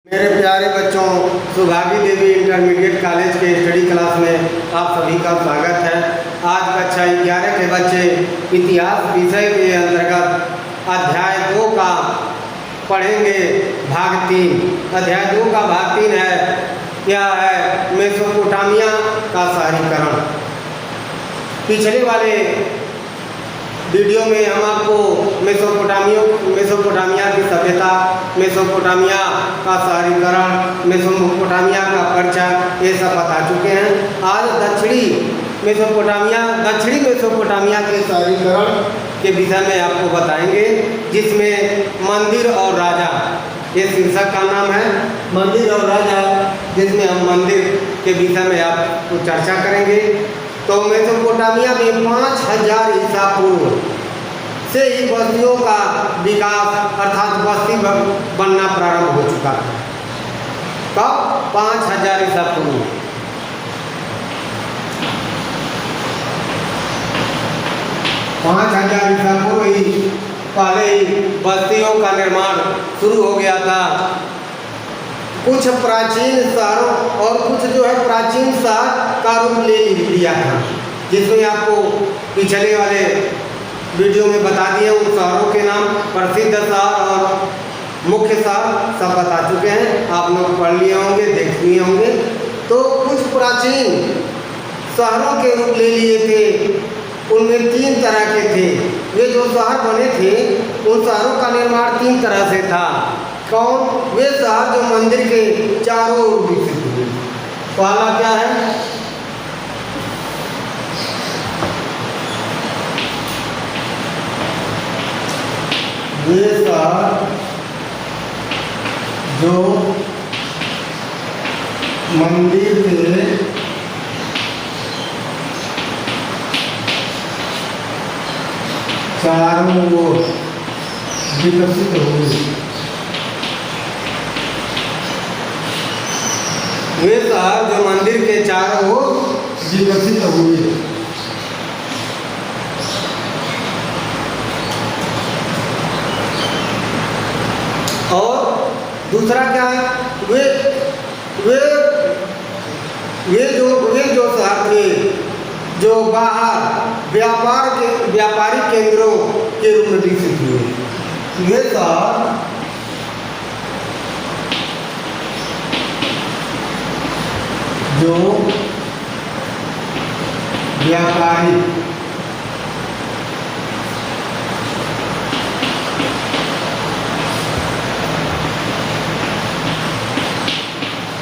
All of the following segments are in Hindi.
मेरे प्यारे बच्चों, सुभागी देवी इंटरमीडिएट कॉलेज के स्टडी क्लास में आप सभी का स्वागत है। आज कक्षा 11 के बच्चे इतिहास विषय के अंतर्गत अध्याय 2 का पढ़ेंगे। भाग 3। अध्याय 2 का भाग 3 है, यह है मेसोपोटामिया का शहरीकरण। पिछले वाले वीडियो में हम आपको मेसोपोटामिया की सभ्यता, मेसोपोटामिया का शहरीकरण, मेसोपोटामिया का परिचय, ये सब बता चुके हैं। आज दक्षिणी मेसोपोटामिया के शहरीकरण के विषय में आपको बताएंगे, जिसमें मंदिर और राजा, ये शीर्षक का नाम है, मंदिर और राजा, जिसमें हम मंदिर के विषय में आपको चर्चा करेंगे। तो मेसोपोटामिया में 5000 ईसा पूर्व से ही बस्तियों का विकास अर्थात बस्ती बनना प्रारंभ हो चुका था। कब? 5000 ईसा पूर्व। ईसा पूर्व ही पहले ही बस्तियों का निर्माण शुरू हो गया था। कुछ प्राचीन शहरों और कुछ प्राचीन शहर का रूप ले लिया था, जिसमें आपको पिछले वाले वीडियो में बता दिए उन शहरों के नाम, प्रसिद्ध शहर और मुख्य शहर सब बता चुके हैं। आप लोग पढ़ लिए होंगे, देख लिए होंगे। तो कुछ प्राचीन शहरों के रूप ले लिए थे, उनमें 3 तरह के थे। ये जो शहर बने थे, उन शहरों का निर्माण 3 तरह से था। कौन? वे शहर जो मंदिर के चारों ओर विकसित हुए। पहला क्या है? वे शहर जो मंदिर के चारों ओर विकसित हुए। वे शहर जो मंदिर के चारों ओर विकसित हुए। और दूसरा क्या है? वे जो शहर थे, जो बाहर व्यापारिक केंद्रों के रूप में विकसित हुए। वे शहर जो व्यापारी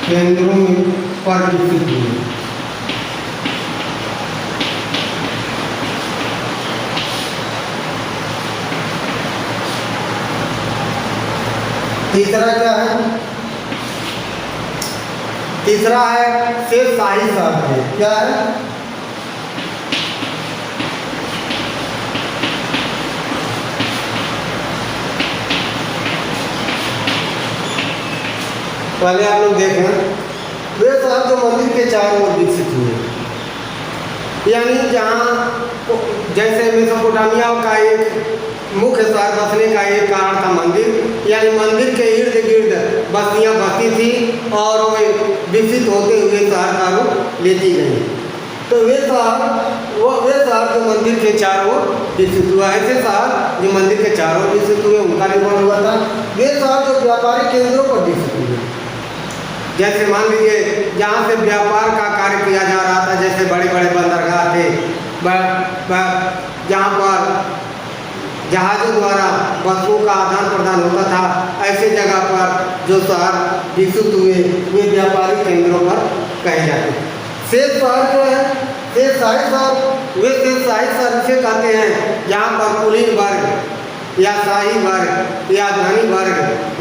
केंद्रों पर विकसित हुए। तीसरा क्या है? तीसरा है शेष शाही शहर। क्या है? पहले आप लोग देखें, वे शहर जो मंदिर के चारों ओर विकसित हुए, यानी जहाँ जैसे मेसोपोटामिया का एक मुख्य शहर बसने का एक कारण था मंदिर, यानी मंदिर के इर्द गिर्द बस्तियाँ बसती थी और वे विकसित होते हुए शहर का रूप लेती गई। तो वे शहर जो मंदिर के चारों ओर विकसित हुआ, ऐसे शहर जो मंदिर के चारों ओर विकसित हुए, उनका निर्माण हुआ था। वे शहर जो व्यापारिक केंद्रों पर विकसित हुए, जैसे मान लीजिए जहाँ से व्यापार का कार्य किया जा रहा था, जैसे बड़े बड़े बंदरगाह थे, जहाँ पर जहाज़ों द्वारा वस्तुओं का आदान प्रदान होता था, ऐसे जगह पर जो शहर विकसित हुए वे व्यापारिक केंद्रों पर कहे जाते हैं। शेष शहर जो है, शेष शाही शहर, वे शेष शाही शहर इसे कहते हैं जहाँ पर कुलीन वर्ग या शाही वर्ग या धनी वर्ग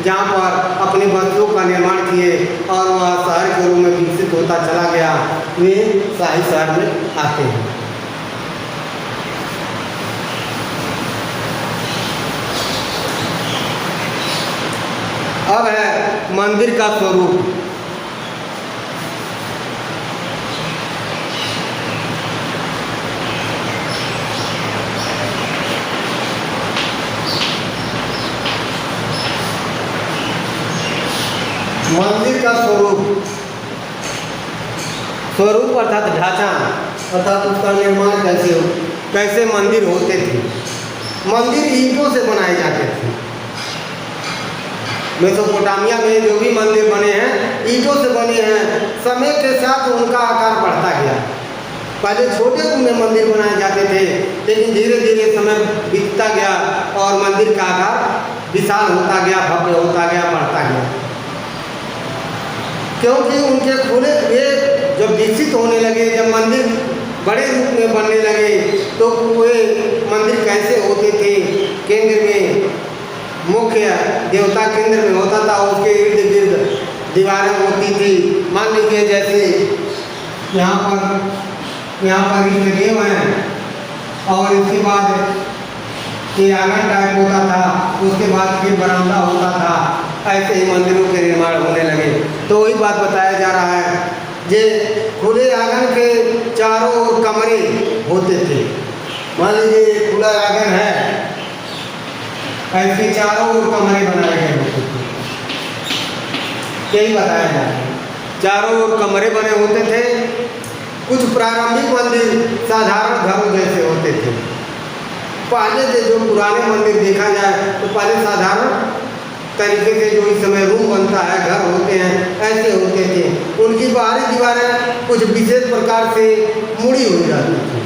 जहाँ पर अपनी वस्तुओं का निर्माण किए और वह शहर के रूप में विकसित होता चला गया, वे शाही शहर में आते हैं। अब है मंदिर का स्वरूप। मंदिर का स्वरूप अर्थात ढांचा, अर्थात उसका निर्माण कैसे मंदिर होते थे। मंदिर ईंटों से बनाए जाते थे। मेसोपोटामिया में जो भी मंदिर बने हैं ईंटों से बने हैं। समय के साथ उनका आकार बढ़ता गया। पहले छोटे रूप में मंदिर बनाए जाते थे, लेकिन धीरे धीरे समय बीतता गया और मंदिर का आकार विशाल होता गया, भव्य होता गया, बढ़ता गया। क्योंकि उनके खुले वे जब विकसित होने लगे, जब मंदिर बड़े रूप में बनने लगे, तो वे मंदिर कैसे होते थे। केंद्र में मुख्य देवता केंद्र में होता था, उसके इर्द गिर्द दीवारें होती थी। मान लीजिए जैसे यहाँ पर इसमें देव हैं और इसके बाद ये आंगन टाइप होता था, उसके बाद फिर बरामदा होता था। ऐसे ही मंदिरों के निर्माण होने लगे। तो वही बात बताया जा रहा है, जे खुले आंगन के चारों ओर कमरे होते थे। मान लीजिए खुला आंगन है, ऐसे चारों ओर कमरे बनाए गए होते थे। यही बताया जा रहा है, चारों ओर कमरे बने होते थे। कुछ प्रारंभिक मंदिर साधारण घरों जैसे होते थे। पहले के जो पुराने मंदिर देखा जाए तो पहले साधारण तरीके से जो इस समय रूम बनता है, घर होते हैं, ऐसे होते थे। उनकी बाहरी दीवारें कुछ विशेष प्रकार से मुड़ी हुई रहती थी।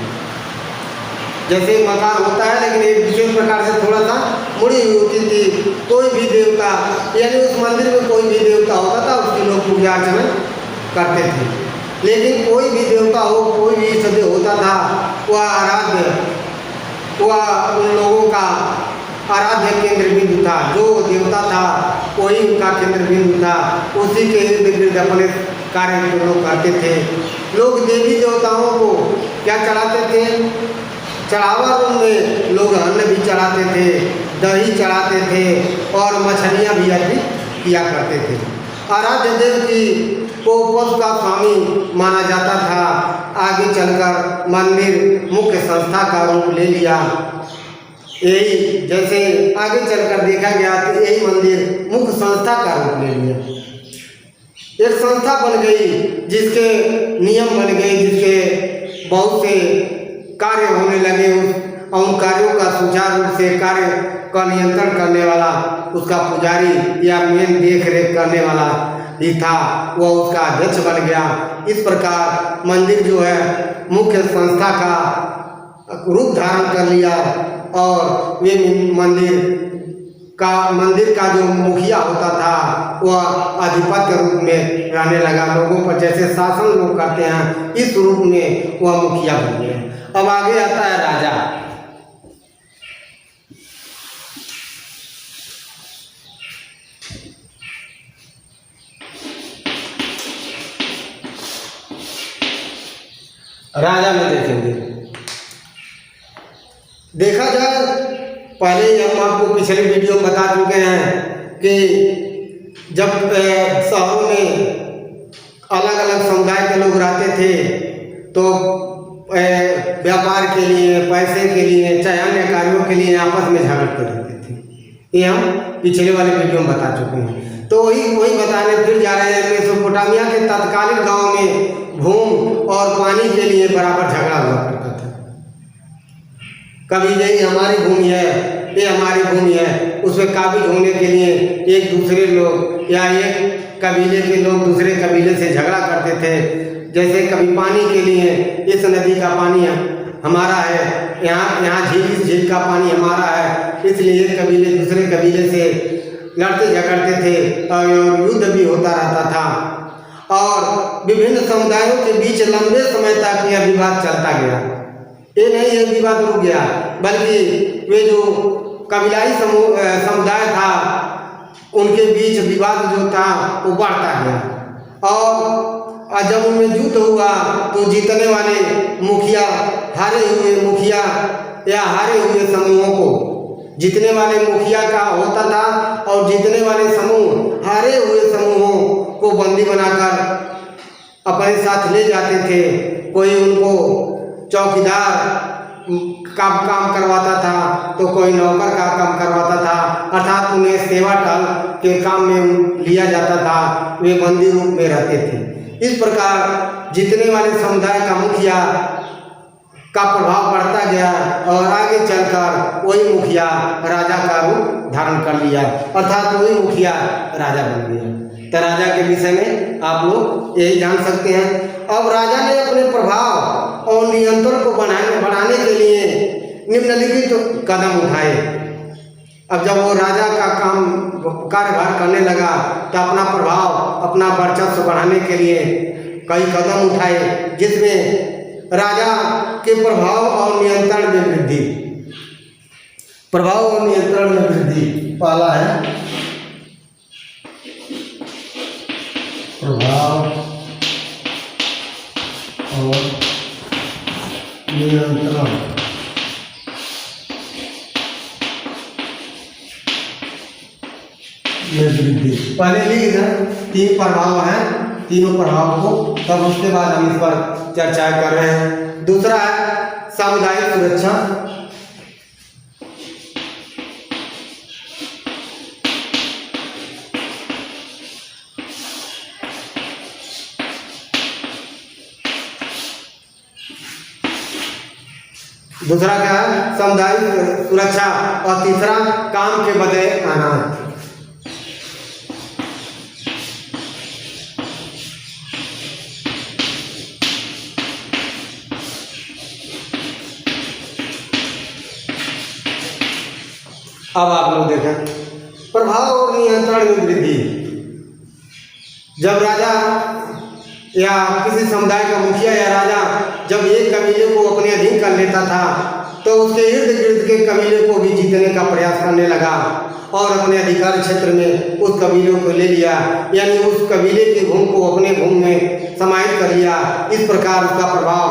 जैसे मकान होता है, लेकिन एक विशेष प्रकार से थोड़ा सा मुड़ी हुई होती थी। कोई भी देवता, यानी उस मंदिर में कोई भी देवता होता था, उसकी लोग पूजा अर्चना करते थे। लेकिन कोई भी देवता हो, कोई भी इष्ट देव होता था, वह आराध्य, वह उन लोगों का आराध्य केंद्र बिंदु था। जो देवता था वही उनका केंद्र बिंदु था। उसी के इर्द गिर्द अपने कार्य को लोग करते थे। लोग देवी देवताओं को क्या चढ़ाते थे, चढ़ावा रूम में लोग अन्न भी चढ़ाते थे, दही चढ़ाते थे और मछलियाँ भी अर्पित किया करते थे। आराध्य देव की को पशु का स्वामी माना जाता था। आगे चलकर मंदिर मुख्य संस्था का रूप ले लिया। यही जैसे आगे चलकर देखा गया कि यही मंदिर मुख्य संस्था का रूप ले लिया। एक संस्था बन गई, जिसके नियम बन गए, जिसके बहुत से कार्य होने लगे। उन कार्यों का सुचारू रूप से कार्य का नियंत्रण करने वाला उसका पुजारी या मेन देख रेख करने वाला ही था, वह उसका अध्यक्ष बन गया। इस प्रकार मंदिर जो है मुख्य संस्था का रूप धारण कर लिया और वे मंदिर का जो मुखिया होता था वह आधिपत्य रूप में रहने लगा। लोगों पर जैसे शासन लोग करते हैं, इस रूप में वह मुखिया बन गया। अब आगे आता है राजा। राजा में देखेंगे, देखा जाए पहले हम आपको पिछले वीडियो में बता चुके हैं कि जब शहरों में अलग अलग समुदाय के लोग रहते थे तो व्यापार के लिए, पैसे के लिए, चाहे अन्य कार्यों के लिए आपस में झगड़ते रहते थे। ये हम पिछले वाले वीडियो में बता चुके हैं। तो वही बताने फिर जा रहे हैं। मेसोपोटामिया के तत्कालीन गांव में भूमि और पानी के लिए बराबर झगड़ा हुआ करता था। कभी यही हमारी भूमि है, ये हमारी भूमि है, उसमें काबिज होने के लिए एक दूसरे लोग या एक कबीले के लोग दूसरे कबीले से झगड़ा करते थे। जैसे कभी पानी के लिए, इस नदी का पानी हमारा है, यहाँ इस झील का पानी हमारा है, इसलिए एक कबीले दूसरे कबीले से लड़ते झगड़ते थे और युद्ध भी होता रहता था। और विभिन्न समुदायों के बीच लंबे समय तक यह विवाद चलता गया। ये नहीं यह विवाद रुक गया, बल्कि वे जो कबीलाई समुदाय था उनके बीच विवाद जो था वो बढ़ता गया। और जब उनमें युद्ध हुआ तो जीतने वाले मुखिया हारे हुए मुखिया या हारे हुए समूहों को, जीतने वाले मुखिया का होता था और जीतने वाले समूह हारे हुए समूहों को बंदी बनाकर अपने साथ ले जाते थे। कोई उनको चौकीदार काम करवाता था तो कोई नौकर का काम करवाता था, अर्थात उन्हें सेवा टाल के काम में लिया जाता था। वे बंदी रूप में रहते थे। इस प्रकार जितने वाले समुदाय का मुखिया का प्रभाव बढ़ता गया और आगे चलकर वही मुखिया राजा का रूप धारण कर लिया, अर्थात वही मुखिया राजा बन गया। तो राजा के विषय में आप लोग यही जान सकते हैं। अब राजा ने अपने प्रभाव और नियंत्रण को बढ़ाने के लिए निम्नलिखित कदम उठाए। अब जब वो राजा का कार्यभार करने लगा तो अपना प्रभाव, अपना वर्चस्व बढ़ाने के लिए कई कदम उठाए, जिसमें राजा के प्रभाव और नियंत्रण में वृद्धि, प्रभाव और नियंत्रण में वृद्धि। पहला है प्रभाव और नियंत्रण में वृद्धि। पहले लिख दें 3 प्रभाव हैं, तीनों प्रभाव को, तब उसके बाद हम इस पर चर्चा कर रहे हैं। दूसरा है सामुदायिक सुरक्षा। दूसरा क्या है? सामुदायिक सुरक्षा। और तीसरा काम के बदले अनाज। अब आप लोग देखें प्रभाव और नियंत्रण में वृद्धि। जब राजा या किसी समुदाय का मुखिया या राजा जब एक कबीले को अपने अधीन कर लेता था तो उसके इर्द गिर्द के कबीले को भी जीतने का प्रयास करने लगा और अपने अधिकार क्षेत्र में उस कबीले को ले लिया, यानी उस कबीले की भूमि को अपने भूमि में समाहित कर लिया। इस प्रकार उसका प्रभाव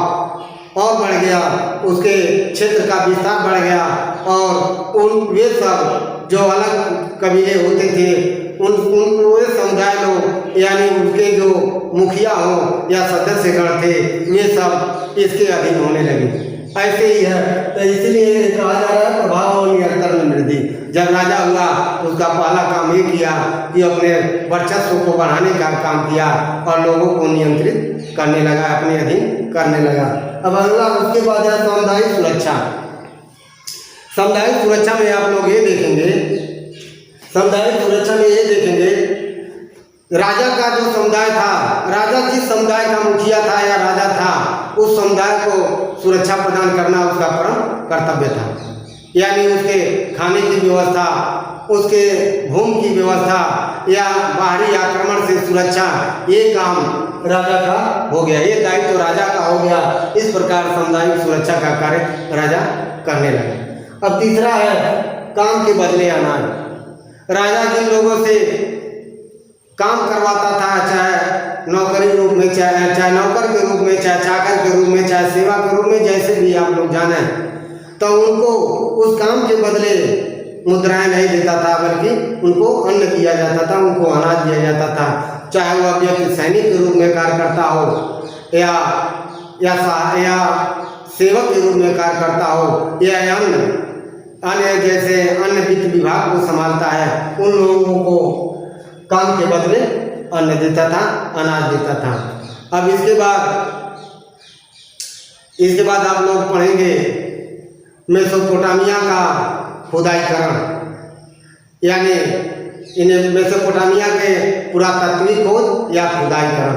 और बढ़ गया, उसके क्षेत्र का विस्तार बढ़ गया और वे सब जो अलग कबीले होते थे उन वे समुदाय लोग, यानी उनके जो मुखिया हो या सदस्यगण थे, वे सब इसके अधीन होने लगे। ऐसे ही है, तो इसलिए कहा जा रहा है प्रभाव और नियंत्रण में वृद्धि। जब राजा हुआ तो उसका पहला काम ये किया कि अपने वर्चस्व को बढ़ाने का काम किया और लोगों को नियंत्रित करने लगा, अपने अधीन करने लगा। अब अगला उसके बाद है सामुदायिक सुरक्षा। सामुदायिक सुरक्षा में आप लोग ये देखेंगे, सामुदायिक सुरक्षा में ये देखेंगे राजा का जो समुदाय था, राजा जिस समुदाय का मुखिया था या राजा था, उस समुदाय को सुरक्षा प्रदान करना उसका परम कर्तव्य था। यानी उसके खाने की व्यवस्था, उसके भूमि की व्यवस्था या बाहरी आक्रमण से सुरक्षा, ये काम राजा का हो गया, ये दायित्व तो राजा का हो गया। इस प्रकार सामुदायिक सुरक्षा का कार्य राजा करने लगे। अब तीसरा है काम के बदले अनाज। राजा जिन लोगों से काम करवाता था, चाहे नौकरी रूप में, चाहे नौकर के रूप में, चाहे चाकर के रूप में, चाहे सेवा के रूप में, जैसे भी आप लोग जाने, तो उनको उस काम के बदले मुद्राएं नहीं देता था, बल्कि उनको अन्न दिया जाता था, उनको अनाज दिया जाता था। चाहे वह व्यक्ति सैनिक के रूप में कार्य करता हो या सेवक के रूप में कार्य करता हो या अन्य जैसे अन्य वित्त विभाग को संभालता है, उन लोगों को काम के बदले अन्न देता था, अनाज देता था। अब इसके बाद आप लोग पढ़ेंगे मेसोपोटामिया का खुदाईकरण, यानी इन्हें मेसोपोटामिया के पुरातात्विक खोज या खुदाईकरण।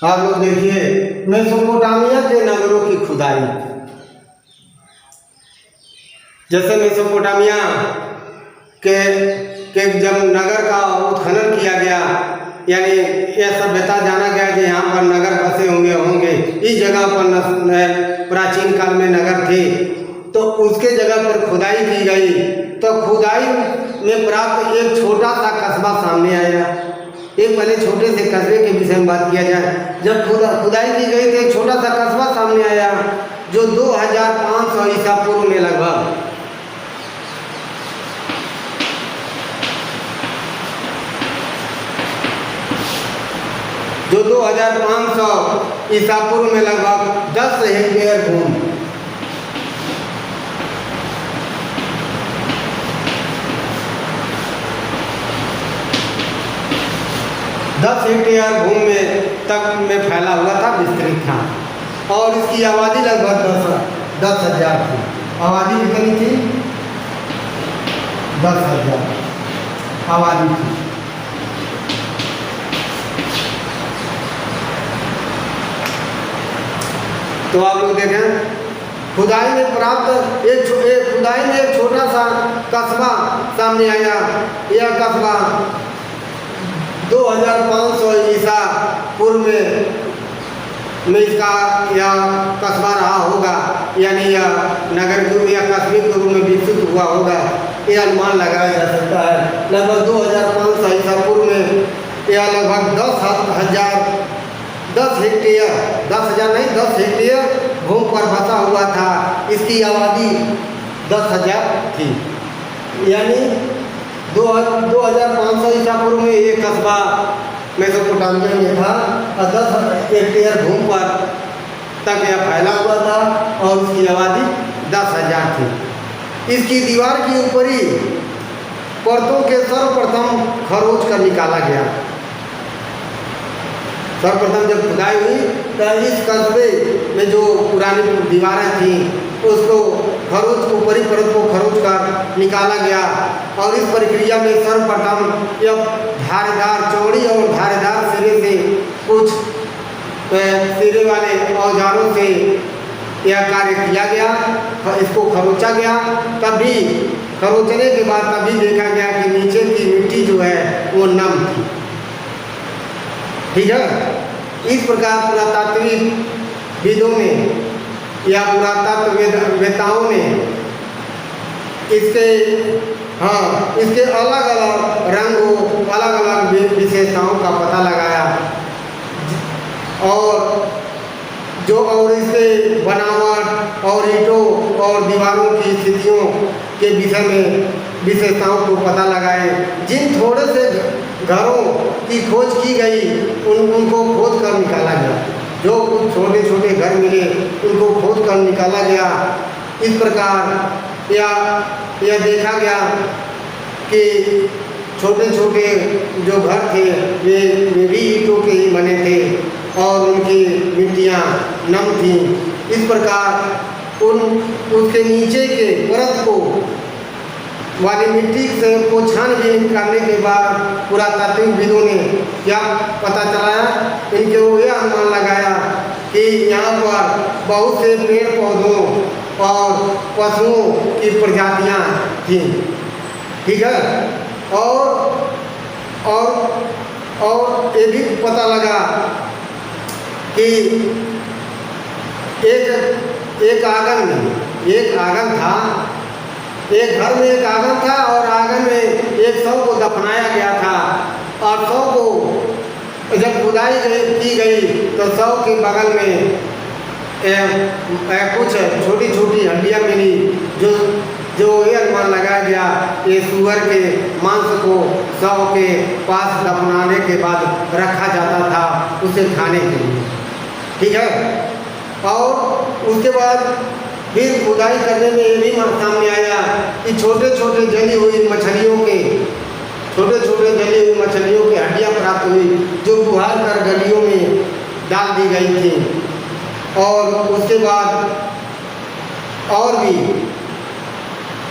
आप लोग देखिए मेसोपोटामिया के नगरों की खुदाई। जैसे मेसोपोटामिया के जब नगर का उत्खनन किया गया, यानी यह सभ्यता जाना गया कि यहाँ पर नगर बसे होंगे, इस जगह पर प्राचीन काल में नगर थे, तो उसके जगह पर खुदाई की गई। तो खुदाई में प्राप्त एक छोटा सा कस्बा सामने आया। एक पहले छोटे से कस्बे के विषय में बात किया जाए। जब खुदाई की गई तो एक छोटा सा कस्बा सामने आया जो 2500 ईसा पूर्व में लगभग जो 2500 ईसा पूर्व में लगभग 10 हेक्टेयर भूमि, 10 हेक्टेयर भूमि में तक में फैला हुआ था, विस्तृत था। और इसकी आबादी लगभग 10,000 थी। आबादी कितनी थी? 10,000 आबादी थी। तो आप लोग देखें, खुदाई में प्राप्त खुदाई में एक छोटा सा कस्बा सामने आया। यह कस्बा 2500 ईसा पूर्व में इसका यह कस्बा रहा होगा, यानी यह नगर के रूप या कस्बे के रूप में विकसित हुआ होगा, यह अनुमान लगाया जा सकता है। लगभग 2500 ईसा पूर्व में यह लगभग 10 हेक्टेयर 10,000 नहीं 10 हेक्टेयर भूमि पर बसा हुआ था। इसकी आबादी 10,000 थी, यानी 2500 ईसा पूर्व में ये कस्बा मेसोपोटामिया में था और 10 हेक्टेयर भूमि पर तक यह फैला हुआ था और उसकी आबादी 10,000 थी। इसकी दीवार की ऊपरी परतों के सर्वप्रथम खरोच कर निकाला गया। सर्वप्रथम जब खुदाई हुई तो इस कस्बे में जो पुरानी दीवारें थीं उसको खरोच को ऊपरी परत को खरोच कर निकाला गया। और इस प्रक्रिया में सर्वप्रथम यह धारदार चौड़ी और धारदार सिरे से कुछ सिरे वाले औजारों से यह कार्य किया गया, इसको खरोचा गया। तभी खरोचने के बाद तभी देखा गया कि नीचे की मिट्टी जो है वो नम थी। ठीक है, इस प्रकार पुरातात्विक विदों ने या पुरातत्ववेताओं ने इसके अलग अलग रंगों, अलग अलग विशेषताओं का पता लगाया और इसके बनावट और ईंटों और दीवारों की स्थितियों के विषय में विशेषताओं को पता लगाए। जिन थोड़े से घरों की खोज की गई उनको खोद कर निकाला गया। जो कुछ छोटे छोटे घर मिले उनको खोद कर निकाला गया। इस प्रकार यह देखा गया कि छोटे छोटे जो घर थे वे भी ईंटों के ही बने थे और उनकी मिट्टियाँ नम थीं। इस प्रकार उसके नीचे के परत को वाली मिट्टी से को छानबीन करने के बाद पुरातात्विकविदों ने क्या पता चलाया, इनके वो यह अनुमान लगाया कि यहाँ पर बहुत से पेड़ पौधों और पशुओं की प्रजातियाँ थीं। ठीक है, और ये भी पता लगा कि एक आंगन था, एक घर में एक आंगन था और आंगन में एक शव को दफनाया गया था। और शव को जब खुदाई की गई तो शव के बगल में कुछ छोटी छोटी हड्डियाँ मिली, जो ये अनुमान लगाया गया ये सुअर के मांस को शव के पास दफनाने के बाद रखा जाता था उसे खाने के लिए। ठीक है, और उसके बाद फिर खुदाई करने में ये भी सामने आया कि छोटे छोटे जली हुई मछलियों की हड्डियाँ प्राप्त हुई, जो बुहार कर गलियों में डाल दी गई थी। और उसके बाद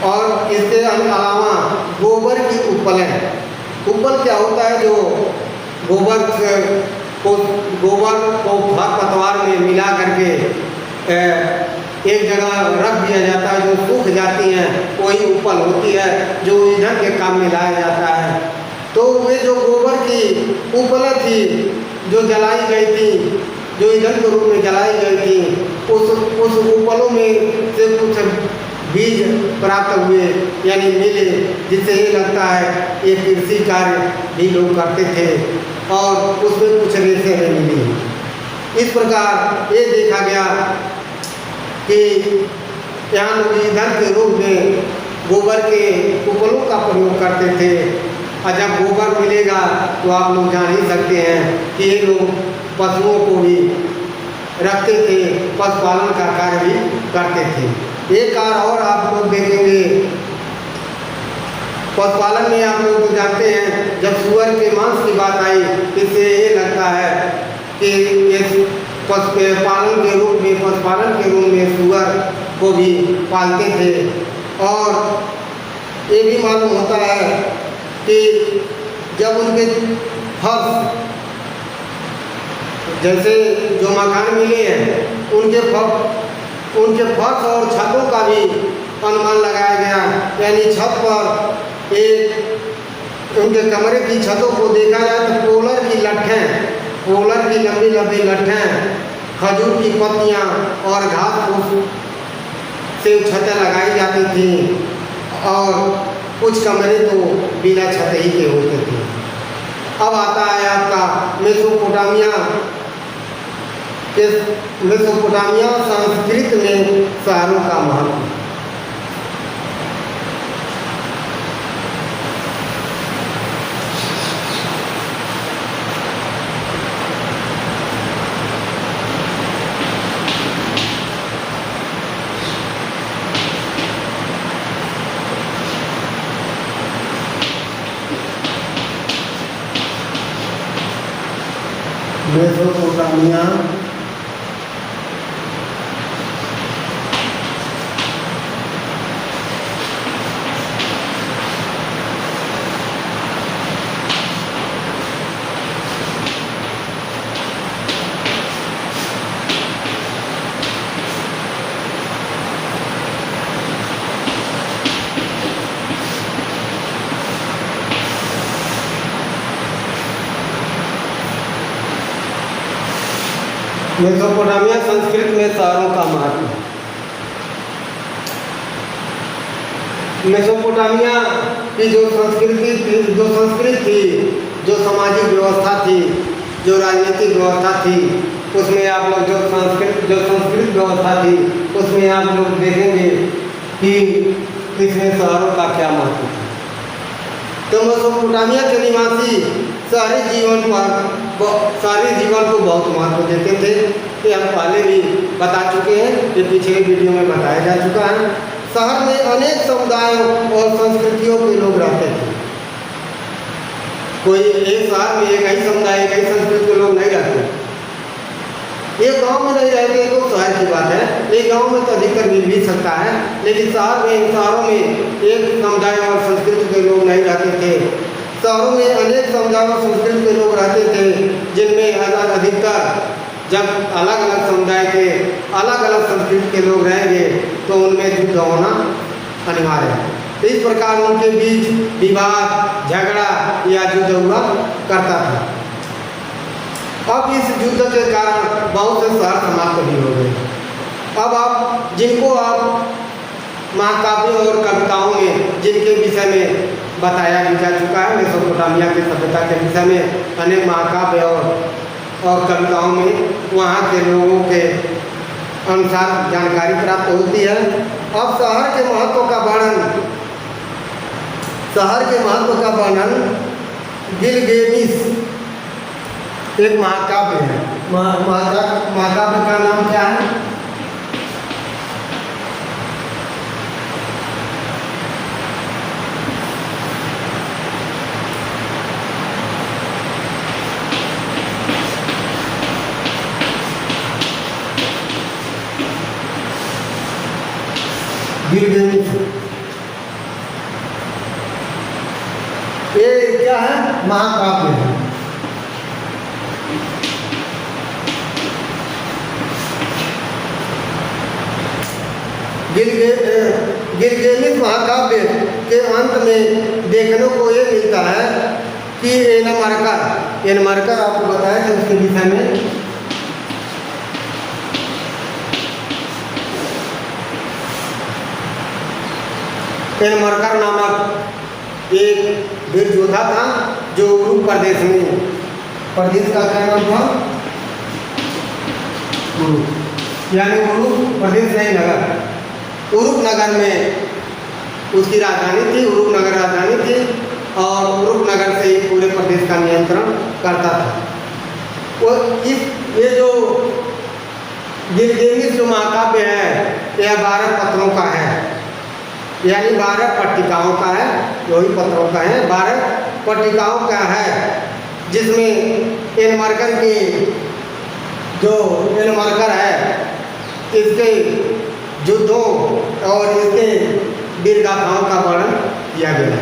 और इसके अलावा गोबर की उपल क्या होता है, जो गोबर को खरपतवार में मिला करके एक जगह रख दिया जाता है, जो सूख जाती हैं वही उपल होती है, जो ईंधन के काम में लाया जाता है। तो वे जो गोबर की उपलें थी जो जलाई गई थी, जो ईंधन के रूप में जलाई गई थी, उस उपलों में से कुछ बीज प्राप्त हुए यानी मिले, जिससे ये लगता है ये कृषि कार्य भी लोग करते थे और उसमें कुछ रेशे में मिली। इस प्रकार ये देखा गया कि यहाँ लोग ईंधन के रूप में गोबर के उपलों का प्रयोग करते थे और जब गोबर मिलेगा तो आप लोग जान ही सकते हैं कि ये लोग पशुओं को भी रखते थे, पशुपालन का कार्य भी करते थे। एक कार्य और आप लोग देखेंगे पशुपालन में, आप लोग तो जानते हैं जब सुअर के मांस की बात आई, इससे ये लगता है कि ये पशुपालन के रूप में सुअर को भी पालते थे। और ये भी मालूम होता है कि जब उनके फर्श, जैसे जो मकान मिले हैं उनके फर्श और छतों का भी अनुमान लगाया गया। यानी छत पर एक उनके कमरे की छतों को देखा जाए तो पोलर की लंबी लंबी लट्ठें, खजूर की पत्तियाँ और घास फूस से छतें लगाई जाती थी, और कुछ कमरे तो बिना छत ही के होते थे। अब आता है आपका मेसोपोटामिया संस्कृत में शहरों का महत्व। मेसोपोटामिया मेसोपोटामिया संस्कृत में शहरों का महत्व। मेसोपोटामिया की जो संस्कृत थी, जो सामाजिक व्यवस्था थी, जो राजनीतिक व्यवस्था थी, उसमें आप लोग जो संस्कृत व्यवस्था थी उसमें आप लोग देखेंगे कि इसमें शहरों का क्या महत्व था। तो मेसोपोटामिया के निवासी शहरी जीवन को बहुत महत्व देते थे। ये हम पहले भी बता चुके हैं, ये पिछले वीडियो में बताया जा चुका है। शहर में अनेक समुदायों और संस्कृतियों के लोग रहते थे। कोई एक शहर में एक ही समुदाय, एक ही संस्कृति के लोग नहीं रहते। एक गांव में नहीं रहते तो शहर की बात है, एक गांव में तो अधिकतर मिल भी सकता है, लेकिन शहरों में एक समुदाय और संस्कृति के लोग नहीं रहते थे। शहरों में अनेक समुदाय और संस्कृति के लोग रहते थे, जिनमें अधिकतर जब अलग अलग समुदाय के अलग अलग संस्कृति के लोग रहेंगे तो उनमें युद्ध होना अनिवार्य है। इस प्रकार उनके बीच विवाद, झगड़ा या युद्ध हुआ करता था। अब इस युद्ध के कारण बहुत से शहर समाप्त भी हो गए। अब जिनको आप महाकाव्यों और कविताओं में जिनके विषय में बताया भी जा चुका है, मेसोपोटामिया की सभ्यता के विषय में अनेक महाकाव्य और कविताओं में वहाँ के लोगों के अनुसार जानकारी प्राप्त होती है। अब शहर के महत्व का वर्णन गिलगेमिस एक महाकाव्य है। महाकाव्य का नाम क्या है? गिलगेमिस। ये क्या है? महाकाव्य है। गिलगेमिस महाकाव्य के अंत में देखने को ये मिलता है कि एनमरकर आपको बताया था उसके विषय में। एनमरकर नामक एक वीर योद्धा था जो उरुक प्रदेश का क्या नाम था? यानी उरुक प्रदेश नहीं, नगर। उरुक नगर में उसकी राजधानी थी, उरुक नगर राजधानी थी। और उरुक नगर नियंत्रण करता था। वो ये जो गिलगेमिस जो महाकाव्य है यह 12 पत्रों का है, यानी 12 पट्टिकाओं का है, वही पत्रों का है, 12 पट्टिकाओं का है, जिसमें एनमर्कर के जो एनमर्कर है इसके युद्धों और इसके वीर गाथाओं का वर्णन किया गया है।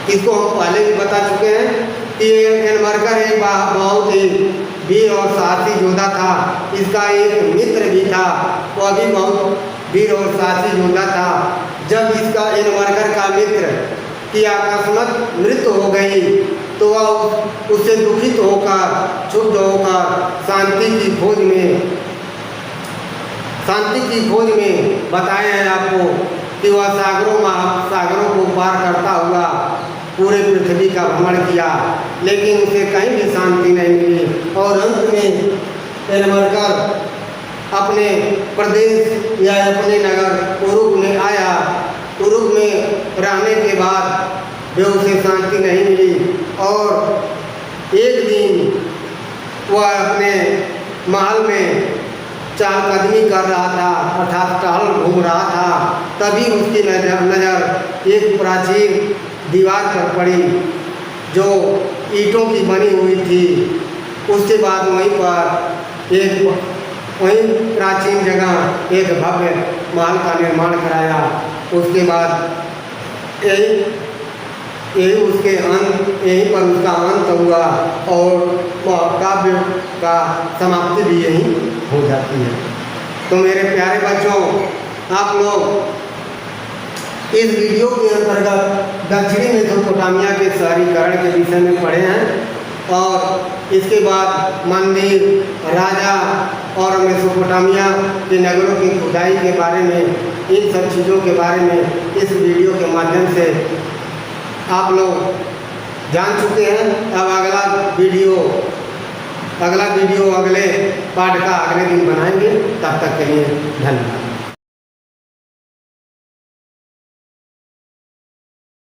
इसको हम पहले भी बता चुके हैं कि एनमर्कर एक बहुत ही वीर और साहसी योद्धा था। इसका एक मित्र भी था, वह भी बहुत वीर और साहसी योद्धा था। जब इसका एनमर्कर का मित्र की अकस्मात मृत्यु हो गई तो वह उससे दुखित होकर, क्षुब्ध होकर शांति की खोज में बताए हैं आपको कि वह सागरों को पार करता हुआ पूरे पृथ्वी का भ्रमण किया, लेकिन उसे कहीं भी शांति नहीं मिली और अंत में एनमर्कर अपने प्रदेश या अपने नगर उरुक में आया। उरुक में रहने के बाद वे उसे शांति नहीं मिली और एक दिन वह अपने महल में चहलकदमी कर रहा था, अर्थात टहल घूम रहा था। तभी उसकी नज़र एक प्राचीन दीवार पर पड़ी जो ईंटों की बनी हुई थी। उसके बाद वहीं प्राचीन जगह एक भव्य महल का निर्माण कराया। उसके बाद यहीं पर उसका अंत हुआ और काव्य का समाप्ति भी यहीं हो जाती है। तो मेरे प्यारे बच्चों, आप लोग इस वीडियो के अंतर्गत दक्षिणी मेसोपोटामिया के शहरीकरण के विषय में पढ़े हैं और इसके बाद मंदिर, राजा और मेसोपोटामिया के नगरों की खुदाई के बारे में, इन सब चीज़ों के बारे में इस वीडियो के माध्यम से आप लोग जान चुके हैं। अब अगला वीडियो अगले पाठ का अगले दिन बनाएंगे। तब तक के लिए धन्यवाद।